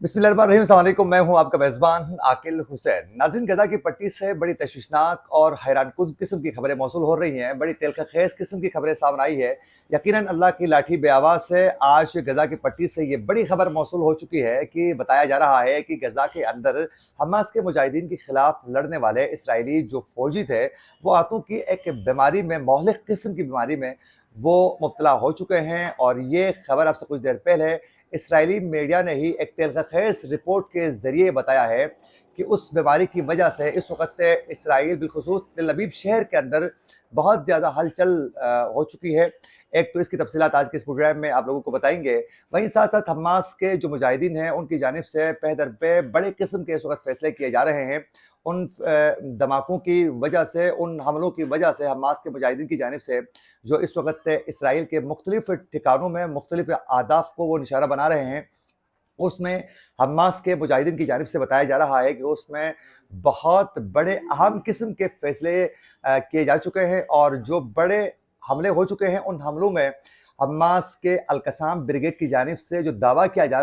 बिस्मिल्लाहिर्रहमानिर्रहीम, अस्सलाम वालेकुम। मैं हूं आपका मेज़बान आकिल हुसैन। नाज़रीन, गज़ा की पट्टी से बड़ी तशवीशनाक और हैरानकुन किस्म की खबरें मौसूल हो रही हैं। बड़ी तिलखखेज़ किस्म की खबरें सामने आई है। यकीनन अल्लाह की लाठी बेआवाज़ से आज गज़ा की पट्टी से ये बड़ी खबर मौसूल हो चुकी है कि बताया जा रहा है कि गज़ा के अंदर हमास के मुजाहिदीन के खिलाफ लड़ने वाले इसराइली जो फ़ौजी थे, वो आंतों की एक बीमारी में, मोहलिक किस्म की बीमारी में वो मुब्तला हो चुके हैं। और ये खबर अब से कुछ देर पहले इसराइली मीडिया ने ही एक तिलखखेज़ रिपोर्ट के ज़रिए बताया है कि उस बीमारी की वजह से इस वक़्त इसराइल बिलख़ुसूस तेल अवीव शहर के अंदर बहुत ज़्यादा हलचल हो चुकी है। एक तो इसकी तफ़सीलात आज के इस प्रोग्राम में आप लोगों को बताएँगे। वहीं साथ-साथ हमास के जो मुजाहिदीन हैं, उनकी जानिब से पे दर पे बड़े किस्म के इस वक़्त फ़ैसले किए जा रहे हैं। उन धमाकों की वजह से, उन हमलों की वजह से हमास के मुजाहिदीन की जानिब से जो इस वक़्त इसराइल के मुख्तलिफ़ ठिकानों में मुख्तलिफ़ अहदाफ़ को वो निशाना बना रहे हैं, उसमें हमास के मुजाहिदीन की जानिब से बताया जा रहा है कि उसमें बहुत बड़े अहम किस्म के फ़ैसले किए जा चुके हैं। और जो बड़े हमले हो चुके हैं, उन हमलों में हमास के अल-कसाम ब्रिगेड की जानिब से जो दावा किया जा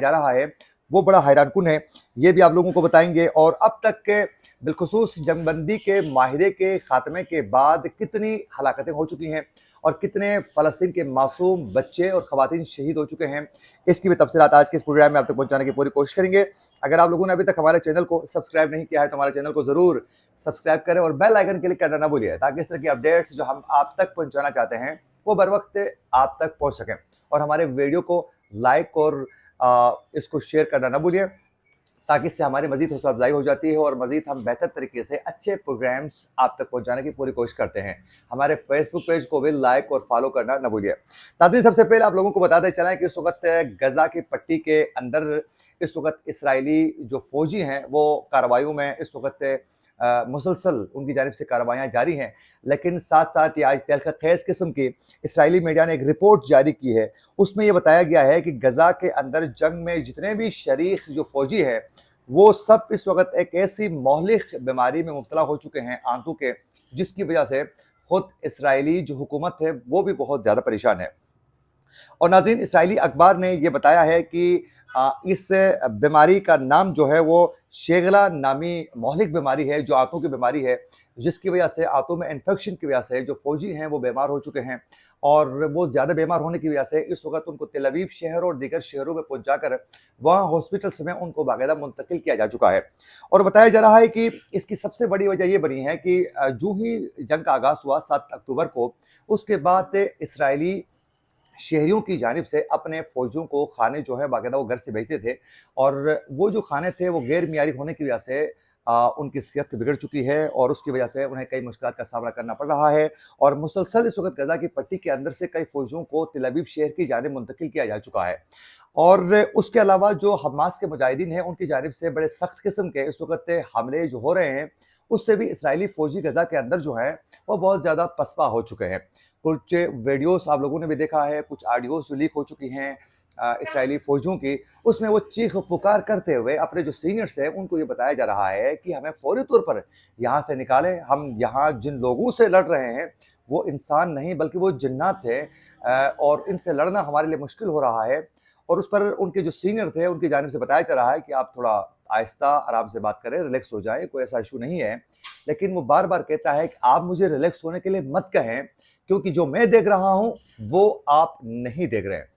रहा है, वो बड़ा हैरानकुन है। ये भी आप लोगों को बताएँगे। और अब तक के बिलख़ुसूस जंगबंदी के माहिरे के ख़ात्मे के बाद कितनी हलाकतें हो चुकी हैं और कितने फ़लस्तीन के मासूम बच्चे और ख़वातीन शहीद हो चुके हैं, इसकी भी तफ़सीलात आज के इस प्रोग्राम में आप तक पहुँचाने की पूरी कोशिश करेंगे। अगर आप लोगों ने अभी तक हमारे चैनल को सब्सक्राइब नहीं किया है, तो हमारे चैनल को ज़रूर सब्सक्राइब करें और बेल आइकन क्लिक करना ना भूलिए, ताकि इस तरह की अपडेट्स जो हम आप तक पहुँचाना चाहते हैं, वो बर वक़्त आप तक पहुँच सकें। और हमारे वीडियो को लाइक और इसको शेयर करना ना भूलिए, ताकि इससे हमारी मज़ीद हौसला अफ़ज़ाई हो जाती है और मज़ीद हम बेहतर तरीके से अच्छे प्रोग्राम्स आप तक पहुँचाने की पूरी कोशिश करते हैं। हमारे फ़ेसबुक पेज को भी लाइक और फ़ॉलो करना न भूलिए। नाज़रीन, सबसे पहले आप लोगों को बताते चलें कि इस वक़्त गज़ा की पट्टी के अंदर इस वक़्त इसराइली जो फ़ौजी हैं, वो कार्रवाइयों में इस वक़्त मुसलसल उनकी जानिब से कार्रवाइयाँ जारी हैं। लेकिन साथ-साथ ही आज तिलखखेज़ किस्म की इसराइली मीडिया ने एक रिपोर्ट जारी की है। उसमें ये बताया गया है कि गज़ा के अंदर जंग में जितने भी शरीक जो फ़ौजी हैं, वो सब इस वक़्त एक ऐसी मोहलिक बीमारी में मुब्तला हो चुके हैं, आंतों के, जिसकी वजह से खुद इसराइली जो हुकूमत है, वो भी बहुत ज़्यादा परेशान है। और नाज़रीन, इसराइली अखबार ने ये बताया है कि इस बीमारी का नाम जो है वो शेगला नामी मोहलिक बीमारी है, जो आंतों की बीमारी है, जिसकी वजह से आंतों में इन्फेक्शन की वजह से जो फ़ौजी हैं वो बीमार हो चुके हैं। और वो ज़्यादा बीमार होने की वजह से इस वक़्त उनको तेल अवीव शहर और दीगर शहरों में पहुँचाकर वहाँ हॉस्पिटल्स में उनको बाकायदा मुंतकिल किया जा चुका है। और बताया जा रहा है कि इसकी सबसे बड़ी वजह ये बनी है कि जो ही जंग का आगाज़ हुआ 7 अक्टूबर को, उसके बाद इसराइली शहरियों की जानिब से अपने फ़ौजियों को खाने जो है बाकायदा वो घर से भेजते थे। और वो जो खाने थे वो गैर मियारी होने की वजह से उनकी सेहत बिगड़ चुकी है और उसकी वजह से उन्हें कई मुश्किलात का सामना करना पड़ रहा है। और मुसलसल इस वक़्त गज़ा की पट्टी के अंदर से कई फ़ौजियों को तेल अवीव शहर की जानिब मुंतकिल किया जा चुका है। और उसके अलावा जो हमास के मुजाहिदीन हैं, उनकी जानिब से बड़े सख्त किस्म के इस वक़्त हमले जो हो रहे हैं, उससे भी इसराइली फ़ौजी गज़ा के अंदर जो हैं, वो बहुत ज़्यादा पसपा हो चुके हैं। कुछ वीडियोस आप लोगों ने भी देखा है, कुछ ऑडियोज़ जो लीक हो चुकी हैं इसराइली फ़ौजियों की, उसमें वो चीख-पुकार करते हुए अपने जो सीनियर्स हैं, उनको ये बताया जा रहा है कि हमें फ़ौरी तौर पर यहाँ से निकालें। हम यहाँ जिन लोगों से लड़ रहे हैं, वो इंसान नहीं बल्कि वो जिन्नात हैं, और इनसे लड़ना हमारे लिए मुश्किल हो रहा है। और उस पर उनके जो सीनियर थे, उनकी जानिब से बताया जा रहा है कि आप थोड़ा आहिस्ता, आराम से बात करें, रिलैक्स हो जाएँ, कोई ऐसा इश्यू नहीं है। लेकिन वो बार-बार कहता है कि आप मुझे रिलैक्स होने के लिए मत कहें, क्योंकि जो मैं देख रहा हूँ, वो आप नहीं देख रहे हैं।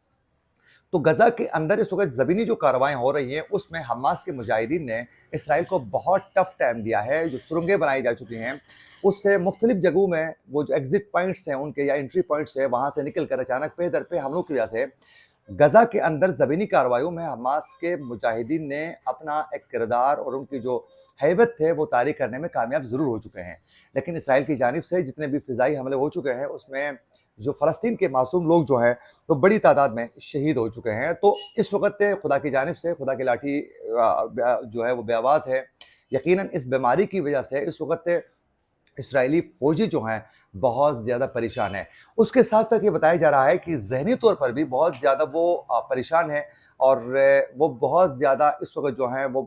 तो गज़ा के अंदर इस वक़्त ज़मीनी जो कार्रवाइयाँ हो रही हैं, उसमें हमास के मुजाहिदीन ने इसराइल को बहुत टफ़ टाइम दिया है। जो सुरंगें बनाई जा चुकी हैं, उससे मुख्तलिफ़ जगहों में वो जो एग्ज़िट पॉइंट्स हैं उनके, या एंट्री पॉइंट्स हैं, वहाँ से निकल कर अचानक पे दर पे हमलों की वजह से गज़ा के अंदर ज़मीनी कार्रवाइयों में हमास के मुजाहिदीन ने अपना एक किरदार और उनकी जो हैबत है, वो तारी करने में कामयाब ज़रूर हो चुके हैं। लेकिन इसराइल की जानिब से जितने भी फ़िज़ाई हमले हो चुके हैं, उसमें जो फ़लस्तीन के मासूम लोग जो हैं, वो बड़ी तादाद में शहीद हो चुके हैं। तो इस वक़्त खुदा की जानिब से, खुदा की लाठी जो है वो बेआवाज़ है। यकीनन इस बीमारी की वजह से इस वक़्त इसराइली फ़ौजी जो हैं, बहुत ज़्यादा परेशान हैं। उसके साथ-साथ ये बताया जा रहा है कि ज़हनी तौर पर भी बहुत ज़्यादा वो परेशान हैं। और वो बहुत ज़्यादा इस वक़्त जो हैं वो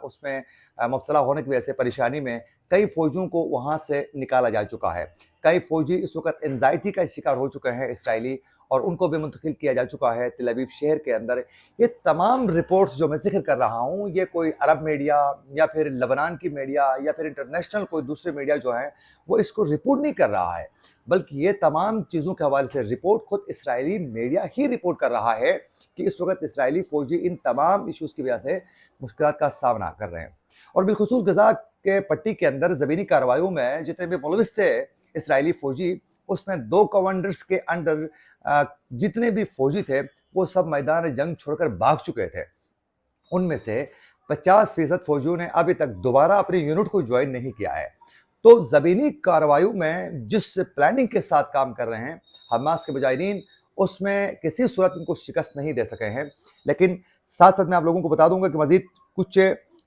उसमें मुब्तला होने की वजह से, परेशानी में, कई फ़ौजियों को वहाँ से निकाला जा चुका है। कई फ़ौजी इस वक़्त एंग्ज़ायटी का शिकार हो चुके हैं इसराइली। اور ان کو بھی منتقل کیا جا چکا ہے تل ابیب شہر کے اندر۔ یہ تمام رپورٹس جو میں ذکر کر رہا ہوں، یہ کوئی عرب میڈیا یا پھر لبنان کی میڈیا یا پھر انٹرنیشنل کوئی دوسرے میڈیا جو ہیں وہ اس کو رپورٹ نہیں کر رہا ہے، بلکہ یہ تمام چیزوں کے حوالے سے رپورٹ خود اسرائیلی میڈیا ہی رپورٹ کر رہا ہے کہ اس وقت اسرائیلی فوجی ان تمام ایشوز کی وجہ سے مشکلات کا سامنا کر رہے ہیں۔ اور بالخصوص غزہ کے پٹی کے اندر زمینی کارروائیوں میں جتنے بھی ملوث تھے اسرائیلی فوجی، اس میں 2 کمانڈرز کے انڈر جتنے بھی فوجی تھے وہ سب میدان جنگ چھوڑ کر بھاگ چکے تھے۔ ان میں سے 50% فوجیوں نے ابھی تک دوبارہ اپنی یونٹ کو جوائن نہیں کیا ہے۔ تو زمینی کارروائیوں میں جس پلاننگ کے ساتھ کام کر رہے ہیں حماس کے مجاہدین، اس میں کسی صورت ان کو شکست نہیں دے سکے ہیں۔ لیکن ساتھ ساتھ میں آپ لوگوں کو بتا دوں گا کہ مزید کچھ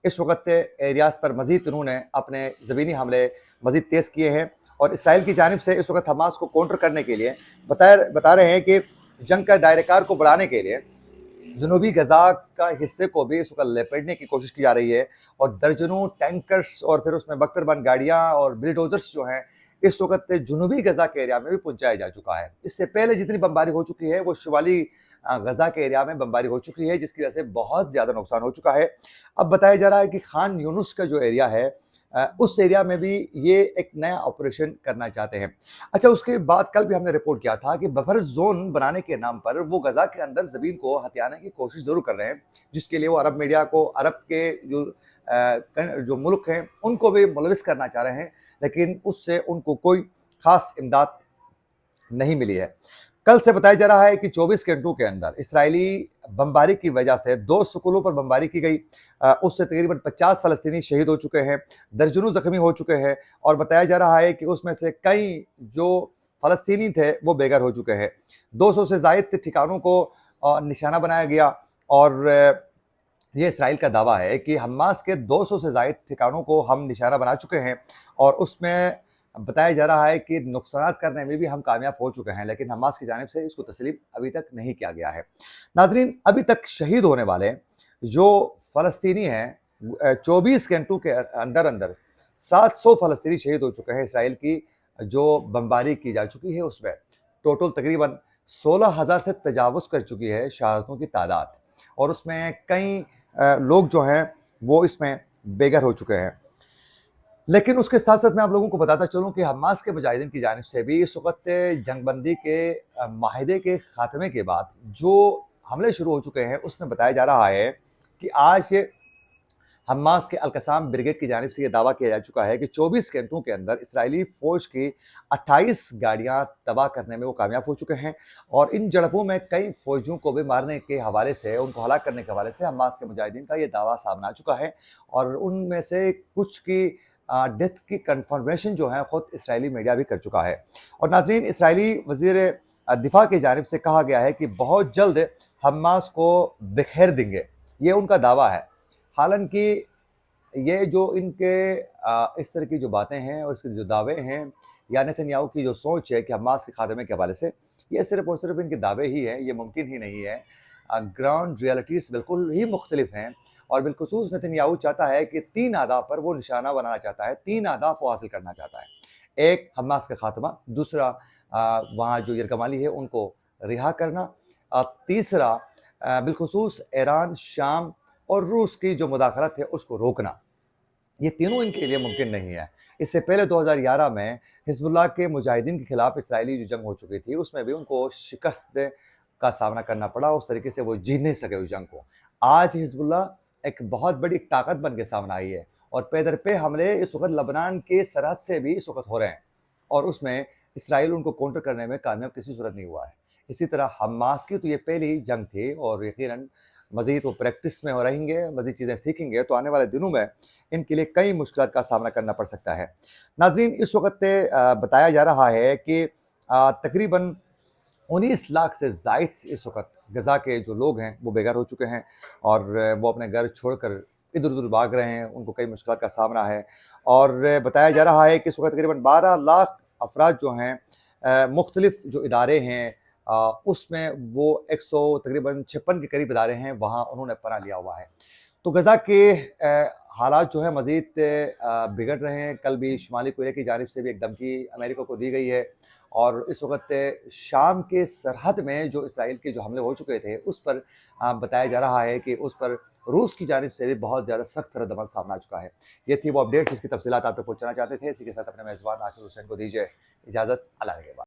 اس وقت ایریاز پر مزید انہوں نے اپنے زمینی حملے مزید تیز کیے ہیں، اور اسرائیل کی جانب سے اس وقت حماس کو کونٹر کرنے کے لیے بتا رہے ہیں کہ جنگ کا دائرہ کار کو بڑھانے کے لیے جنوبی غزہ کا حصے کو بھی اس وقت لپیٹنے کی کوشش کی جا رہی ہے، اور درجنوں ٹینکرز اور پھر اس میں بختر بند گاڑیاں اور بلڈوزرز جو ہیں اس وقت جنوبی غزہ کے ایریا میں بھی پہنچایا جا چکا ہے۔ اس سے پہلے جتنی بمباری ہو چکی ہے وہ شمالی غزہ کے ایریا میں بمباری ہو چکی ہے، جس کی وجہ سے بہت زیادہ نقصان ہو چکا ہے۔ اب بتایا جا رہا ہے کہ خان یونس کا جو ایریا ہے اس ایریا میں بھی یہ ایک نیا آپریشن کرنا چاہتے ہیں۔ اچھا، اس کے بعد کل بھی ہم نے رپورٹ کیا تھا کہ بفر زون بنانے کے نام پر وہ غزہ کے اندر زمین کو ہتھیانے کی کوشش ضرور کر رہے ہیں، جس کے لیے وہ عرب میڈیا کو، عرب کے جو ملک ہیں ان کو بھی ملوث کرنا چاہ رہے ہیں، لیکن اس سے ان کو کوئی خاص امداد نہیں ملی ہے۔ کل سے بتایا جا رہا ہے کہ 24 گھنٹوں کے اندر اسرائیلی بمباری کی وجہ سے 2 سکولوں پر بمباری کی گئی، اس سے تقریباً 50 فلسطینی شہید ہو چکے ہیں، درجنوں زخمی ہو چکے ہیں، اور بتایا جا رہا ہے کہ اس میں سے کئی جو فلسطینی تھے وہ بے گھر ہو چکے ہیں۔ 200 سے زائد ٹھکانوں کو نشانہ بنایا گیا، اور یہ اسرائیل کا دعویٰ ہے کہ حماس کے 200 سے زائد ٹھکانوں کو ہم نشانہ بنا چکے ہیں، اور اس میں بتایا جا رہا ہے کہ نقصانات کرنے میں بھی ہم کامیاب ہو چکے ہیں، لیکن حماس کی جانب سے اس کو تسلیم ابھی تک نہیں کیا گیا ہے۔ ناظرین، ابھی تک شہید ہونے والے جو فلسطینی ہیں 24 گھنٹوں کے اندر 700 فلسطینی شہید ہو چکے ہیں اسرائیل کی جو بمباری کی جا چکی ہے، اس میں ٹوٹل تقریباً 16,000 سے تجاوز کر چکی ہے شہادتوں کی تعداد، اور اس میں کئی لوگ جو ہیں وہ اس میں بے گھر ہو چکے ہیں۔ لیکن اس کے ساتھ ساتھ میں آپ لوگوں کو بتاتا چلوں کہ حماس کے مجاہدین کی جانب سے بھی اس وقت جنگ بندی کے معاہدے کے خاتمے کے بعد جو حملے شروع ہو چکے ہیں، اس میں بتایا جا رہا ہے کہ آج حماس کے القسام بریگیڈ کی جانب سے یہ دعویٰ کیا جا چکا ہے کہ 24 گھنٹوں کے اندر اسرائیلی فوج کی 28 گاڑیاں تباہ کرنے میں وہ کامیاب ہو چکے ہیں، اور ان جھڑپوں میں کئی فوجیوں کو بھی مارنے کے حوالے سے، ان کو ہلاک کرنے کے حوالے سے حماس کے مجاہدین کا یہ دعویٰ سامنے آ چکا ہے، اور ان میں سے کچھ کی ڈیتھ کی کنفرمیشن جو ہے خود اسرائیلی میڈیا بھی کر چکا ہے۔ اور ناظرین، اسرائیلی وزیر دفاع کی جانب سے کہا گیا ہے کہ بہت جلد حماس کو بکھیر دیں گے، یہ ان کا دعویٰ ہے۔ حالانکہ یہ جو ان کے اس طرح کی جو باتیں ہیں اور اس کے جو دعوے ہیں، یا نتنیاہو کی جو سوچ ہے کہ حماس کے خاتمے کے حوالے سے، یہ صرف اور صرف ان کے دعوے ہی ہیں، یہ ممکن ہی نہیں ہے۔ گراؤنڈ ریالٹیز بالکل ہی مختلف ہیں، اور بالخصوص نتنیاہو چاہتا ہے کہ 3 اہداف پر وہ نشانہ بنانا چاہتا ہے، 3 اہداف وہ حاصل کرنا چاہتا ہے۔ ایک، حماس کا خاتمہ، دوسرا وہاں جو یرغمالی ہے ان کو رہا کرنا، تیسرا بالخصوص ایران، شام اور روس کی جو مداخلت ہے اس کو روکنا۔ یہ تینوں ان کے لیے ممکن نہیں ہے۔ اس سے پہلے 2011 میں حزب اللہ کے مجاہدین کے خلاف اسرائیلی جو جنگ ہو چکی تھی، اس میں بھی ان کو شکست کا سامنا کرنا پڑا، اس طریقے سے وہ جیت نہیں سکے اس جنگ کو۔ آج حزب اللہ ایک بہت بڑی طاقت بن کے سامنے آئی ہے، اور پے در پے حملے اس وقت لبنان کے سرحد سے بھی اس وقت ہو رہے ہیں، اور اس میں اسرائیل ان کو کونٹر کرنے میں کامیاب کسی صورت نہیں ہوا ہے۔ اسی طرح حماس کی تو یہ پہلی جنگ تھی، اور یقیناً مزید وہ پریکٹس میں رہیں گے، مزید چیزیں سیکھیں گے، تو آنے والے دنوں میں ان کے لیے کئی مشکلات کا سامنا کرنا پڑ سکتا ہے۔ ناظرین، اس وقت بتایا جا رہا ہے کہ تقریباً 19 لاکھ سے زائد اس وقت غزہ کے جو لوگ ہیں وہ بے گھر ہو چکے ہیں، اور وہ اپنے گھر چھوڑ کر ادھر ادھر بھاگ رہے ہیں، ان کو کئی مشکلات کا سامنا ہے، اور بتایا جا رہا ہے کہ اس وقت تقریباً 12 لاکھ افراد جو ہیں مختلف جو ادارے ہیں اس میں وہ 100 تقریباً 56 کے قریب ادارے ہیں، وہاں انہوں نے پناہ لیا ہوا ہے۔ تو غزہ کے حالات جو ہیں مزید بگڑ رہے ہیں۔ کل بھی شمالی کوریا کی جانب سے بھی ایک دھمکی امریکہ کو دی گئی ہے، اور اس وقت شام کے سرحد میں جو اسرائیل کے جو حملے ہو چکے تھے اس پر بتایا جا رہا ہے کہ اس پر روس کی جانب سے بھی بہت زیادہ سخت رد عمل سامنے آ چکا ہے۔ یہ تھی وہ اپڈیٹ جس کی تفصیلات آپ تک پہنچانا چاہتے تھے۔ اسی کے ساتھ اپنے میزبان عاقل حسین کو دیجیے اجازت۔ اللہ کے بعد۔